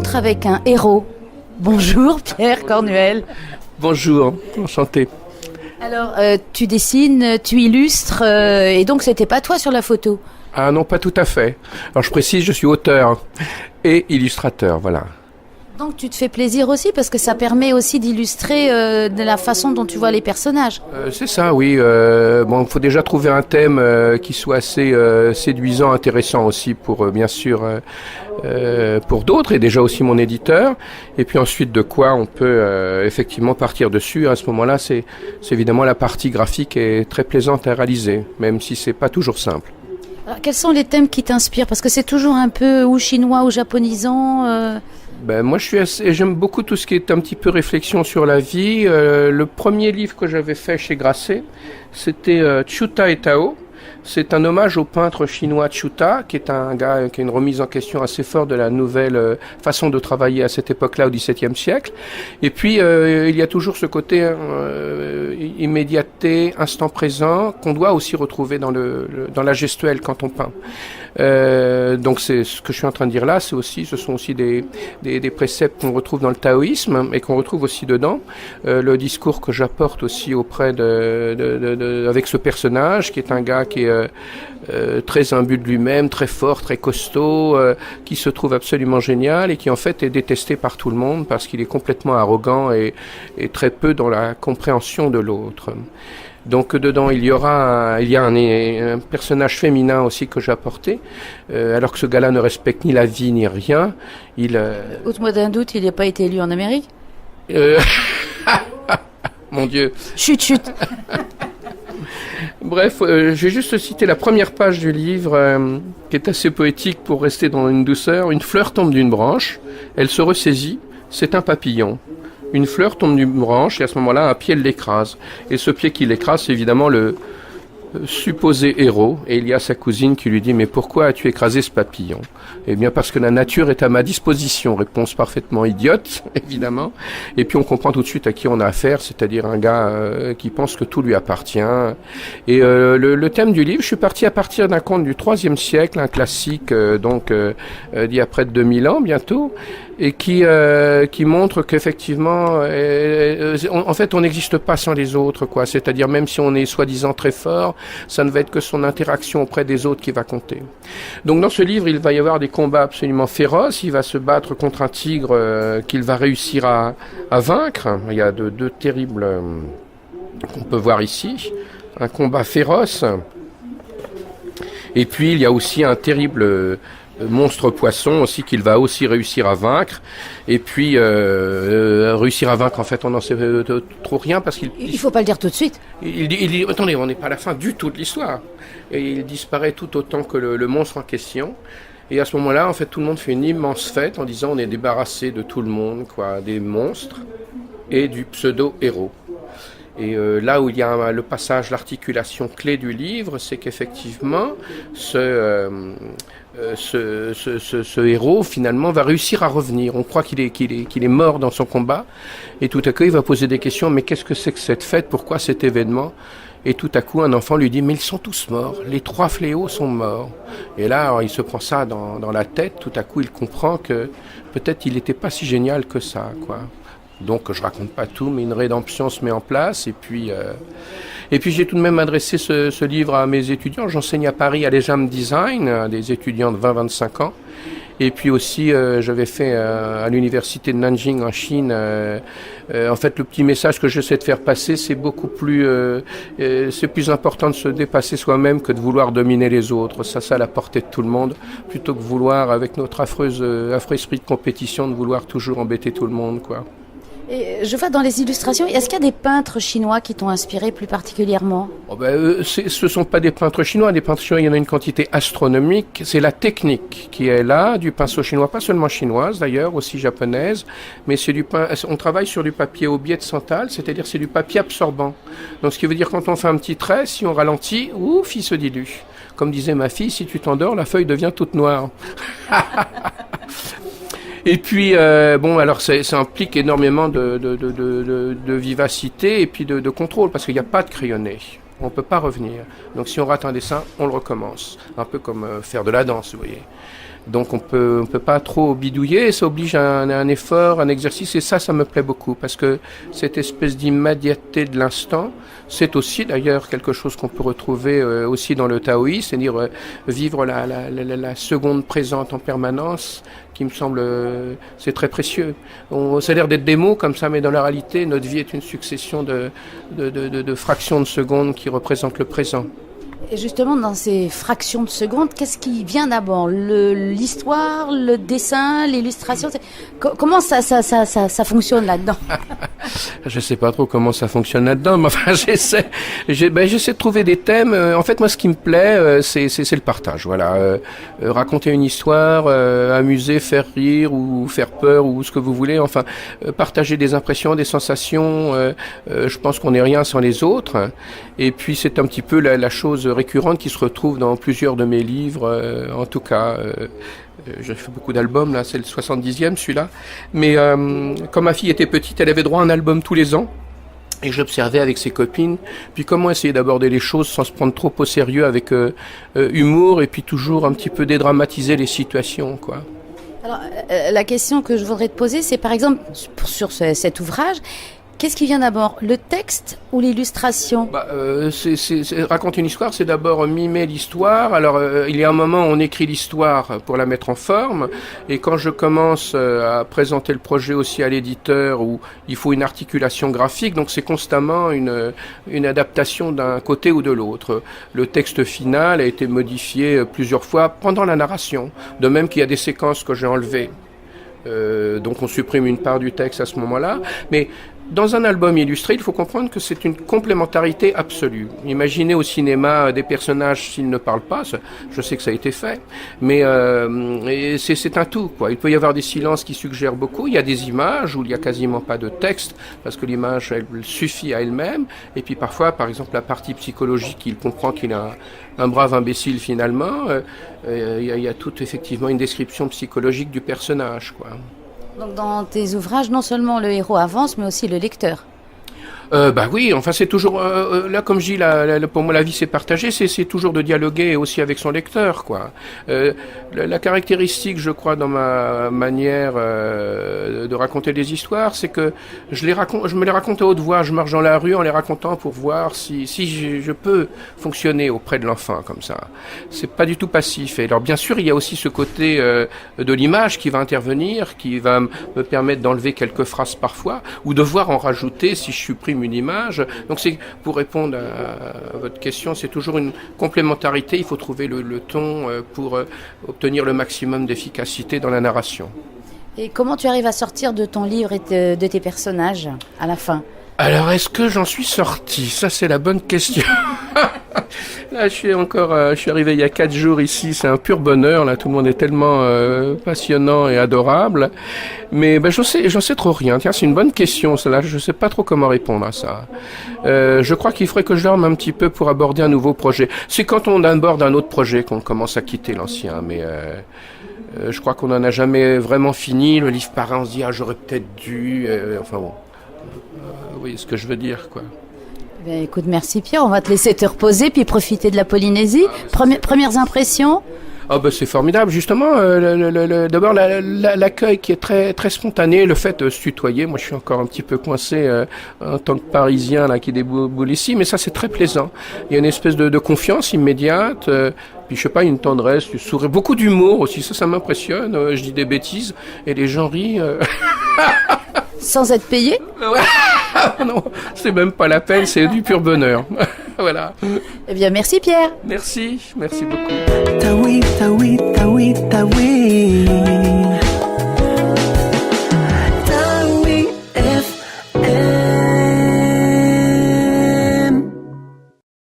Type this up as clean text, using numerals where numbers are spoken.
rencontre avec un héros. Bonjour Pierre Cornuel. Bonjour, enchanté. Alors, tu dessines, tu illustres, et donc c'était pas toi sur la photo? Ah non, pas tout à fait. Alors je précise, je suis auteur et illustrateur, voilà. Donc tu te fais plaisir aussi parce que ça permet aussi d'illustrer de la façon dont tu vois les personnages. C'est ça, oui. Bon, il faut déjà trouver un thème qui soit assez séduisant, intéressant aussi pour, bien sûr, pour d'autres et déjà aussi mon éditeur. Et puis ensuite, de quoi on peut effectivement partir dessus. À ce moment-là, c'est évidemment la partie graphique est très plaisante à réaliser, même si c'est pas toujours simple. Alors, quels sont les thèmes qui t'inspirent? Parce que c'est toujours un peu ou chinois ou japonisant. Ben, moi, j'aime beaucoup tout ce qui est un petit peu réflexion sur la vie. Le premier livre que j'avais fait chez Grasset, c'était Chuta et Tao. C'est un hommage au peintre chinois Chuta, qui est un gars qui a une remise en question assez forte de la nouvelle façon de travailler à cette époque-là, au XVIIe siècle. Et puis, il y a toujours ce côté immédiateté, instant présent, qu'on doit aussi retrouver dans la gestuelle quand on peint. Donc c'est ce que je suis en train de dire là, ce sont aussi des préceptes qu'on retrouve dans le taoïsme et qu'on retrouve aussi dedans. Le discours que j'apporte aussi auprès avec ce personnage qui est un gars qui est très imbu de lui-même, très fort, très costaud, qui se trouve absolument génial et qui en fait est détesté par tout le monde parce qu'il est complètement arrogant et très peu dans la compréhension de l'autre. Donc dedans il y a un personnage féminin aussi que j'ai apporté, alors que ce gars-là ne respecte ni la vie ni rien. Ôte-moi d'un doute, il n'a pas été élu en Amérique? Mon Dieu. Chut. Bref, je vais juste citer la première page du livre, qui est assez poétique pour rester dans une douceur. Une fleur tombe d'une branche, elle se ressaisit, c'est un papillon. Une fleur tombe d'une branche et à ce moment-là, un pied l'écrase. Et ce pied qui l'écrase, c'est évidemment le supposé héros. Et il y a sa cousine qui lui dit « Mais pourquoi as-tu écrasé ce papillon ?» Eh bien parce que la nature est à ma disposition. Réponse parfaitement idiote, évidemment. Et puis on comprend tout de suite à qui on a affaire, c'est-à-dire un gars qui pense que tout lui appartient. Et le thème du livre, je suis parti à partir d'un conte du IIIe siècle, un classique d'il y a près de 2000 ans bientôt, et qui montre qu'effectivement, en fait, on n'existe pas sans les autres, quoi. C'est-à-dire même si on est soi-disant très fort, ça ne va être que son interaction auprès des autres qui va compter. Donc dans ce livre, il va y avoir des combats absolument féroces. Il va se battre contre un tigre qu'il va réussir à vaincre. Il y a deux terribles qu'on peut voir ici. Un combat féroce. Et puis il y a aussi un terrible monstre poisson aussi qu'il va aussi réussir à vaincre. Et puis réussir à vaincre, en fait, on n'en sait trop rien parce il faut pas le dire tout de suite. Attendez, on n'est pas à la fin du tout de l'histoire. Et il disparaît tout autant que le monstre en question. Et à ce moment-là, en fait, tout le monde fait une immense fête en disant on est débarrassé de tout le monde, quoi, des monstres et du pseudo-héros. Et là où il y a le passage, l'articulation clé du livre, c'est qu'effectivement, ce héros, finalement, va réussir à revenir. On croit qu'il est mort dans son combat. Et tout à coup, il va poser des questions. Mais qu'est-ce que c'est que cette fête? Pourquoi cet événement? Et tout à coup, un enfant lui dit, mais ils sont tous morts. Les 3 fléaux sont morts. Et là, alors, il se prend ça dans la tête. Tout à coup, il comprend que peut-être il n'était pas si génial que ça, quoi. Donc, je raconte pas tout, mais une rédemption se met en place. Et puis j'ai tout de même adressé ce livre à mes étudiants. J'enseigne à Paris à l'EJAM Design, des étudiants de 20-25 ans. Et puis aussi, j'avais fait à l'université de Nanjing en Chine. En fait, le petit message que j'essaie de faire passer, c'est beaucoup plus, c'est plus important de se dépasser soi-même que de vouloir dominer les autres. Ça à la portée de tout le monde, plutôt que vouloir, avec notre affreux esprit de compétition, de vouloir toujours embêter tout le monde, quoi. Et je vois dans les illustrations, est-ce qu'il y a des peintres chinois qui t'ont inspiré plus particulièrement? Ce sont pas des peintres chinois. Des peintres chinois, il y en a une quantité astronomique. C'est la technique qui est là, du pinceau chinois, pas seulement chinoise d'ailleurs, aussi japonaise, mais on travaille sur du papier au biais de santal, c'est-à-dire c'est du papier absorbant. Donc ce qui veut dire quand on fait un petit trait, si on ralentit, ouf, il se dilue. Comme disait ma fille, si tu t'endors, la feuille devient toute noire. Et puis, alors ça implique énormément de vivacité et puis de contrôle, parce qu'il n'y a pas de crayonné. On ne peut pas revenir. Donc si on rate un dessin, on le recommence. Un peu comme faire de la danse, vous voyez. Donc on peut pas trop bidouiller, et ça oblige à un effort, un exercice, et ça me plaît beaucoup, parce que cette espèce d'immédiateté de l'instant, c'est aussi d'ailleurs quelque chose qu'on peut retrouver aussi dans le taoïsme, c'est-à-dire vivre la seconde présente en permanence, qui me semble, c'est très précieux. Ça a l'air d'être des mots comme ça, mais dans la réalité, notre vie est une succession de fractions de secondes qui représentent le présent. Et justement, dans ces fractions de secondes, qu'est-ce qui vient d'abord? L'histoire, le dessin, l'illustration? Comment ça fonctionne là-dedans? Je sais pas trop comment ça fonctionne là-dedans, mais enfin, j'essaie de trouver des thèmes. En fait, moi, ce qui me plaît, c'est le partage. Voilà, raconter une histoire, amuser, faire rire ou faire peur ou ce que vous voulez. Enfin, partager des impressions, des sensations. Je pense qu'on n'est rien sans les autres. Et puis, c'est un petit peu la chose récurrente qui se retrouve dans plusieurs de mes livres. En tout cas. J'ai fait beaucoup d'albums, là, c'est le 70e celui-là. Mais quand ma fille était petite, elle avait droit à un album tous les ans. Et j'observais avec ses copines, puis comment essayer d'aborder les choses sans se prendre trop au sérieux, avec humour, et puis toujours un petit peu dédramatiser les situations, quoi. Alors, la question que je voudrais te poser, c'est par exemple, sur cet ouvrage, qu'est-ce qui vient d'abord, le texte ou l'illustration? Raconter une histoire, c'est d'abord mimer l'histoire. Alors, il y a un moment où on écrit l'histoire pour la mettre en forme. Et quand je commence à présenter le projet aussi à l'éditeur, où il faut une articulation graphique, donc c'est constamment une adaptation d'un côté ou de l'autre. Le texte final a été modifié plusieurs fois pendant la narration. De même qu'il y a des séquences que j'ai enlevées. Donc on supprime une part du texte à ce moment-là. Mais dans un album illustré, il faut comprendre que c'est une complémentarité absolue. Imaginez au cinéma des personnages s'ils ne parlent pas, je sais que ça a été fait, mais c'est un tout, quoi. Il peut y avoir des silences qui suggèrent beaucoup, il y a des images où il n'y a quasiment pas de texte, parce que l'image, elle suffit à elle-même, et puis parfois, par exemple, la partie psychologique, il comprend qu'il est un brave imbécile finalement, il y a toute effectivement une description psychologique du personnage, quoi. Donc dans tes ouvrages, non seulement le héros avance, mais aussi le lecteur. Oui, enfin c'est toujours là, comme je dis, pour moi la vie c'est partagé, c'est toujours de dialoguer aussi avec son lecteur, quoi. La caractéristique, je crois, dans ma manière de raconter des histoires, c'est que je me les raconte à haute voix, je marche dans la rue en les racontant pour voir si je peux fonctionner auprès de l'enfant comme ça. C'est pas du tout passif. Et alors bien sûr, il y a aussi ce côté de l'image qui va intervenir, qui va me permettre d'enlever quelques phrases parfois, ou de voir en rajouter si je supprime une image. Donc c'est, pour répondre à votre question, c'est toujours une complémentarité. Il faut trouver le ton pour obtenir le maximum d'efficacité dans la narration. Et comment tu arrives à sortir de ton livre et de tes personnages à la fin? Alors, est-ce que j'en suis sorti? Ça, c'est la bonne question. Là, je suis arrivé il y a 4 jours ici, c'est un pur bonheur, là, tout le monde est tellement passionnant et adorable. Mais j'en sais trop rien. Tiens, c'est une bonne question, celle-là, je sais pas trop comment répondre à ça. Je crois qu'il faudrait que je dorme un petit peu pour aborder un nouveau projet. C'est quand on aborde un autre projet qu'on commence à quitter l'ancien, mais je crois qu'on n'en a jamais vraiment fini. Le livre paraît, on se dit, j'aurais peut-être dû... enfin bon... Vous voyez ce que je veux dire, quoi. Ben, écoute, merci Pierre, on va te laisser te reposer puis profiter de la Polynésie. Premières impressions? C'est formidable, justement. D'abord l'accueil qui est très très spontané, le fait de se tutoyer. Moi, je suis encore un petit peu coincé en tant que Parisien là qui déboule ici, mais ça c'est très plaisant. Il y a une espèce de confiance immédiate. Puis je sais pas, une tendresse, du sourire, beaucoup d'humour aussi. Ça m'impressionne. Je dis des bêtises et les gens rient. Sans être payé? Non, c'est même pas la peine, c'est du pur bonheur. Voilà. Eh bien, merci Pierre. Merci beaucoup. Tawi, tawi, tawi, tawi.